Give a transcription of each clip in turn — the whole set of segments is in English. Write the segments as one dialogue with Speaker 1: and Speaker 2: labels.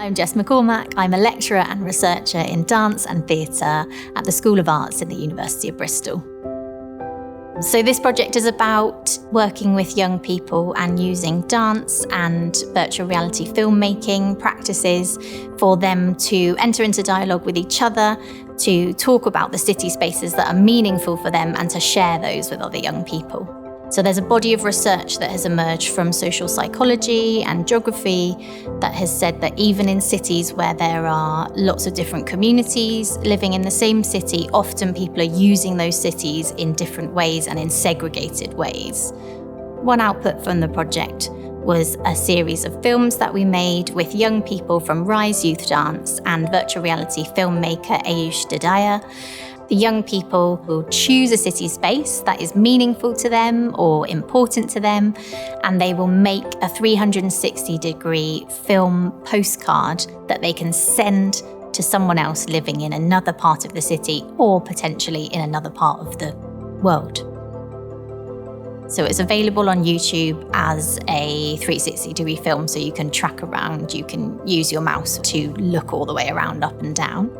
Speaker 1: I'm Jess McCormack. I'm a lecturer and researcher in dance and theatre at the School of Arts in the University of Bristol. So this project is about working with young people and using dance and virtual reality filmmaking practices for them to enter into dialogue with each other, to talk about the city spaces that are meaningful for them and to share those with other young people. So there's a body of research that has emerged from social psychology and geography that has said that even in cities where there are lots of different communities living in the same city, often people are using those cities in different ways and in segregated ways. One output from the project was a series of films that we made with young people from Rise Youth Dance and virtual reality filmmaker AHRC. The young people will choose a city space that is meaningful to them or important to them, and they will make a 360-degree film postcard that they can send to someone else living in another part of the city or potentially in another part of the world. So it's available on YouTube as a 360-degree film, so you can track around, you can use your mouse to look all the way around, up and down.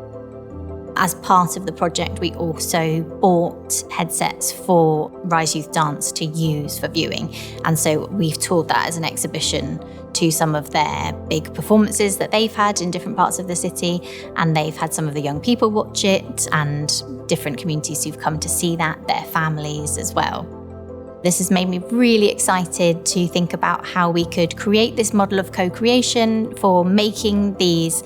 Speaker 1: As part of the project, we also bought headsets for Rise Youth Dance to use for viewing. And so we've toured that as an exhibition to some of their big performances that they've had in different parts of the city. And they've had some of the young people watch it and different communities who've come to see that, their families as well. This has made me really excited to think about how we could create this model of co-creation for making these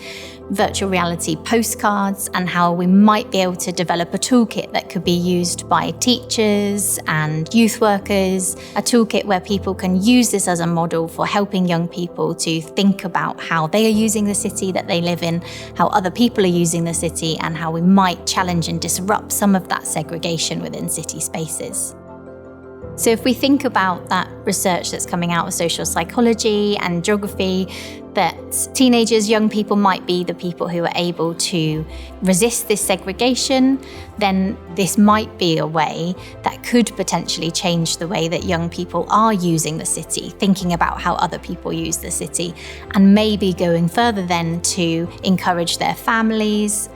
Speaker 1: virtual reality postcards and how we might be able to develop a toolkit that could be used by teachers and youth workers, a toolkit where people can use this as a model for helping young people to think about how they are using the city that they live in, how other people are using the city, and how we might challenge and disrupt some of that segregation within city spaces. So if we think about that research that's coming out of social psychology and geography, that teenagers, young people might be the people who are able to resist this segregation, then this might be a way that could potentially change the way that young people are using the city, thinking about how other people use the city, and maybe going further then to encourage their families,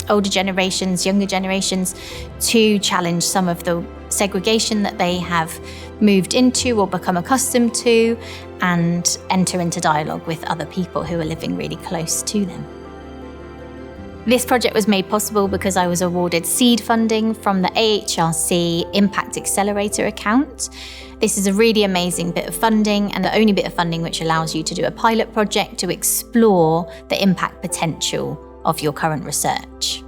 Speaker 1: older generations, younger generations, to challenge some of the segregation that they have moved into or become accustomed to, and enter into dialogue with other people who are living really close to them. This project was made possible because I was awarded seed funding from the AHRC Impact Accelerator account. This is a really amazing bit of funding, and the only bit of funding which allows you to do a pilot project to explore the impact potential of your current research.